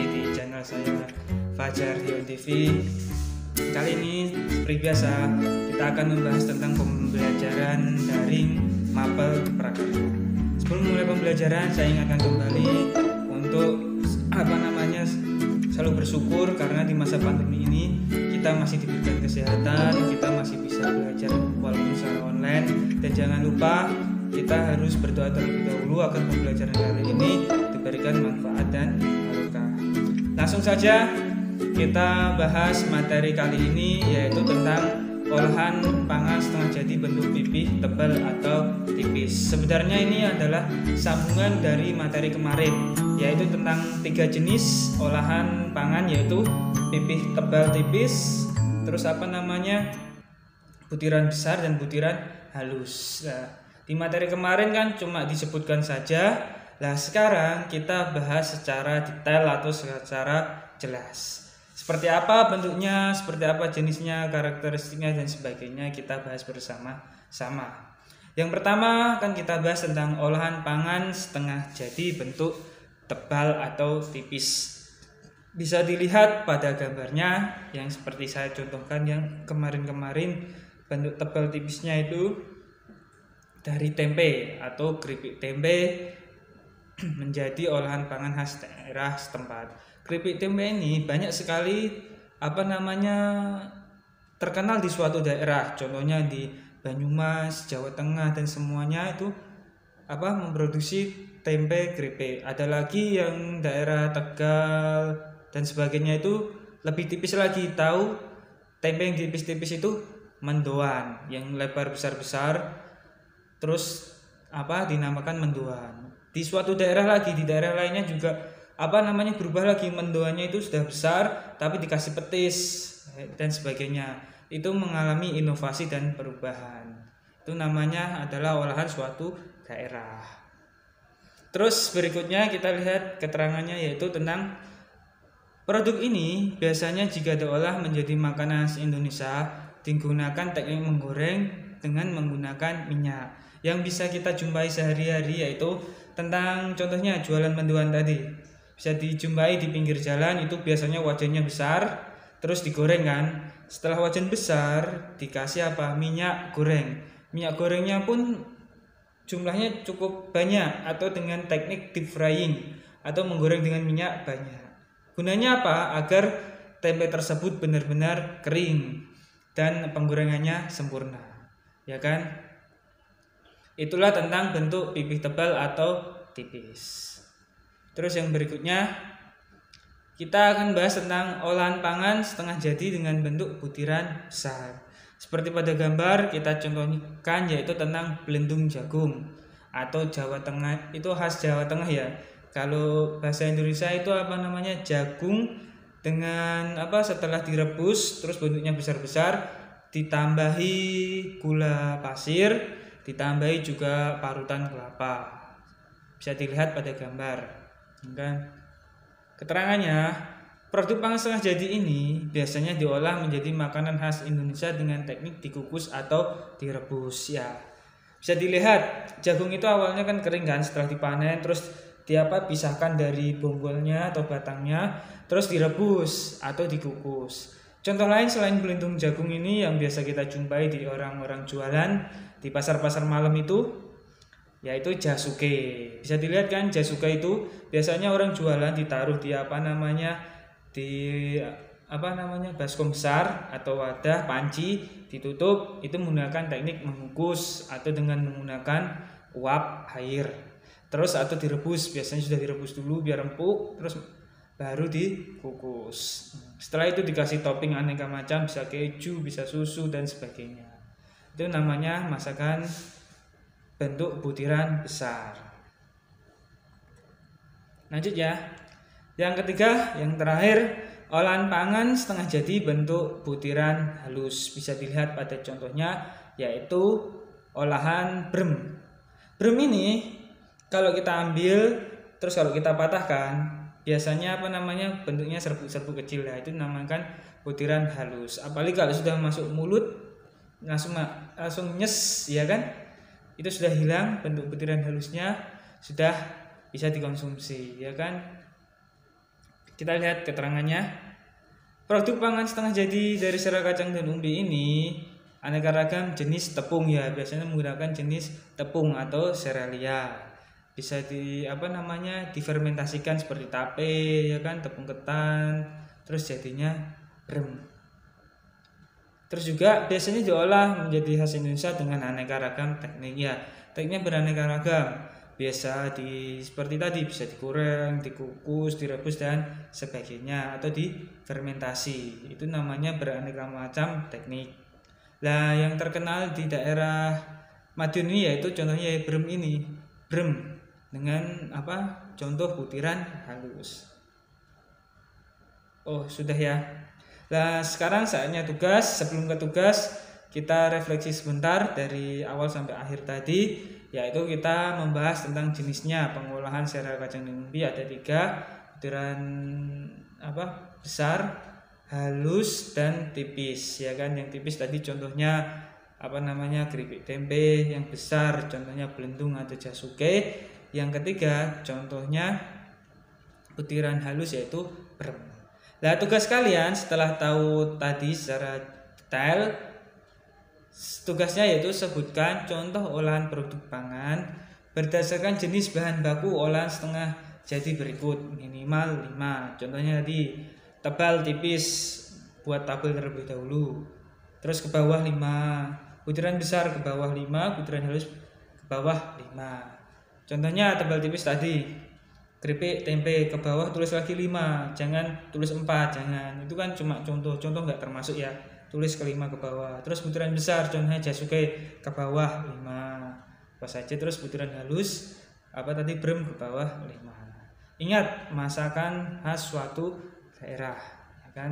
kembali di channel saya Fajar Dion TV. Kali ini seperti biasa kita akan membahas tentang pembelajaran daring mapel prakarya. Sebelum mulai pembelajaran, saya ingatkan kembali untuk selalu bersyukur karena di masa pandemi ini kita masih diberikan kesehatan, kita masih bisa belajar walaupun secara online, dan jangan lupa kita harus berdoa terlebih dahulu agar pembelajaran kali ini diberikan manfaat dan barokah. Langsung saja kita bahas materi kali ini, yaitu tentang olahan pangan setengah jadi bentuk pipih, tebal atau tipis. Sebenarnya ini adalah sambungan dari materi kemarin, yaitu tentang 3 jenis olahan pangan, yaitu pipih, tebal, tipis, terus butiran besar dan butiran halus. Nah, di materi kemarin kan cuma disebutkan saja. Nah, sekarang kita bahas secara detail atau secara jelas. Seperti apa bentuknya, seperti apa jenisnya, karakteristiknya dan sebagainya kita bahas bersama-sama. Yang pertama akan kita bahas tentang olahan pangan setengah jadi bentuk tebal atau tipis. Bisa dilihat pada gambarnya yang seperti saya contohkan yang kemarin-kemarin. Bentuk tebal tipisnya itu dari tempe atau keripik tempe menjadi olahan pangan khas daerah setempat. Keripik tempe ini banyak sekali terkenal di suatu daerah. Contohnya di Banyumas, Jawa Tengah dan semuanya itu memproduksi tempe keripik. Ada lagi yang daerah Tegal dan sebagainya itu lebih tipis lagi. Tahu tempe yang tipis-tipis itu mendoan, yang lebar besar-besar. Terus dinamakan mendoan. Di suatu daerah lagi, di daerah lainnya juga berubah lagi, mendoannya itu sudah besar tapi dikasih petis dan sebagainya. Itu mengalami inovasi dan perubahan. Itu namanya adalah olahan suatu daerah. Terus berikutnya kita lihat keterangannya, yaitu tentang produk ini biasanya jika diolah menjadi makanan khas Indonesia digunakan teknik menggoreng dengan menggunakan minyak. Yang bisa kita jumpai sehari-hari yaitu tentang contohnya jualan mendoan tadi. Bisa dijumpai di pinggir jalan, itu biasanya wajannya besar terus digoreng kan. Setelah wajan besar dikasih minyak goreng. Minyak gorengnya pun jumlahnya cukup banyak atau dengan teknik deep frying atau menggoreng dengan minyak banyak. Gunanya apa? Agar tempe tersebut benar-benar kering dan penggorengannya sempurna. Ya kan? Itulah tentang bentuk pipih tebal atau tipis. Terus yang berikutnya kita akan bahas tentang olahan pangan setengah jadi dengan bentuk butiran besar. Seperti pada gambar kita contohkan, yaitu tentang belendung jagung atau Jawa Tengah. Itu khas Jawa Tengah ya. Kalau bahasa Indonesia itu jagung dengan setelah direbus terus bentuknya besar-besar, ditambahi gula pasir, ditambahi juga parutan kelapa. Bisa dilihat pada gambar kan. Keterangannya, produk pangan setengah jadi ini biasanya diolah menjadi makanan khas Indonesia dengan teknik dikukus atau direbus ya. Bisa dilihat jagung itu awalnya kan kering kan, setelah dipanen terus pisahkan dari bonggolnya atau batangnya, terus direbus atau dikukus. Contoh lain selain belendung jagung ini yang biasa kita jumpai di orang-orang jualan di pasar-pasar malam itu, yaitu jasuke. Bisa dilihat kan, jasuke itu biasanya orang jualan ditaruh di baskom besar atau wadah panci, ditutup, itu menggunakan teknik mengukus atau dengan menggunakan uap air. Terus atau direbus, biasanya sudah direbus dulu biar empuk, terus baru dikukus. Setelah itu dikasih topping aneka macam, bisa keju, bisa susu dan sebagainya. Itu namanya masakan bentuk butiran besar. Lanjut ya. Yang ketiga, yang terakhir, olahan pangan setengah jadi bentuk butiran halus. Bisa dilihat pada contohnya, yaitu olahan brem. Brem ini kalau kita ambil terus kalau kita patahkan, biasanya bentuknya serbuk-serbuk kecil. Itu dinamakan butiran halus. Apalagi kalau sudah masuk mulut langsung nyes ya kan, itu sudah hilang bentuk butiran halusnya, sudah bisa dikonsumsi ya kan. Kita lihat keterangannya. Produk pangan setengah jadi dari serai kacang dan umbi ini aneka ragam jenis tepung ya, biasanya menggunakan jenis tepung atau serealia. Bisa difermentasikan seperti tape ya kan, tepung ketan, terus jadinya brem. Terus juga biasanya diolah menjadi khas Indonesia dengan aneka ragam teknik ya. Tekniknya beraneka ragam. Biasa seperti tadi bisa digoreng, dikukus, direbus dan sebagainya atau difermentasi. Itu namanya beraneka macam teknik. Nah, yang terkenal di daerah Madiun ini yaitu contohnya brem ini. Brem dengan contoh butiran halus. Oh, sudah ya. Nah, sekarang saatnya tugas. Sebelum ke tugas, kita refleksi sebentar dari awal sampai akhir tadi, yaitu kita membahas tentang jenisnya pengolahan serai kacang dan umbi. Ada 3, butiran besar, halus dan tipis ya kan. Yang tipis tadi contohnya keripik tempe, yang besar contohnya belendung atau jasuke. Yang ketiga contohnya butiran halus yaitu brem. Nah, tugas kalian setelah tahu tadi secara detail, tugasnya yaitu sebutkan contoh olahan produk pangan berdasarkan jenis bahan baku olahan setengah jadi berikut, minimal 5. Contohnya tadi tebal tipis buat tabel terlebih dahulu. Terus ke bawah 5, butiran besar ke bawah 5, butiran halus ke bawah 5. Contohnya tebal tipis tadi, keripik tempe ke bawah tulis lagi 5, jangan tulis 4, jangan. Itu kan cuma contoh nggak termasuk ya. Tulis ke 5 ke bawah. Terus butiran besar contohnya jasuke ke bawah 5. Apa saja. Terus butiran halus brem ke bawah 5. Ingat, masakan khas suatu daerah, ya kan?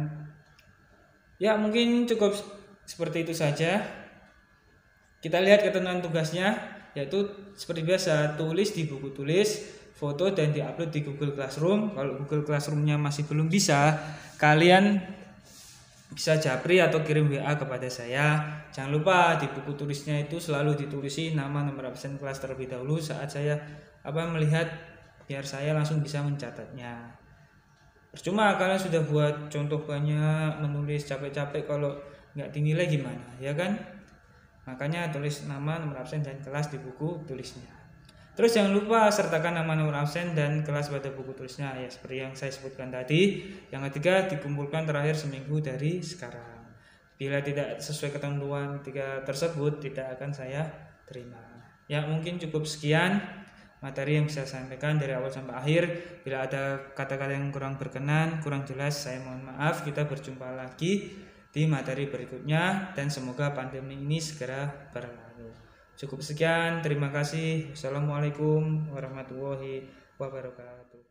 Ya, mungkin cukup seperti itu saja. Kita lihat ketentuan tugasnya, yaitu seperti biasa, tulis di buku tulis, foto dan diupload di Google Classroom. Kalau Google Classroom-nya masih belum bisa, kalian bisa japri atau kirim WA kepada saya. Jangan lupa di buku tulisnya itu selalu ditulisi nama, nomor absen kelas terlebih dahulu saat saya melihat, biar saya langsung bisa mencatatnya. Percuma kalian sudah buat contoh banyak, menulis capek-capek, kalau nggak dinilai gimana, ya kan? Makanya tulis nama, nomor absen dan kelas di buku tulisnya. Terus jangan lupa sertakan nama, nomor absen dan kelas pada buku tulisnya ya, seperti yang saya sebutkan tadi. Yang ketiga, dikumpulkan terakhir seminggu dari sekarang. Bila tidak sesuai ketentuan 3 tersebut, tidak akan saya terima. Ya, mungkin cukup sekian materi yang bisa saya sampaikan dari awal sampai akhir. Bila ada kata-kata yang kurang berkenan, kurang jelas, saya mohon maaf. Kita berjumpa lagi di materi berikutnya dan semoga pandemi ini segera berlalu. Cukup sekian, terima kasih. Wassalamualaikum warahmatullahi wabarakatuh.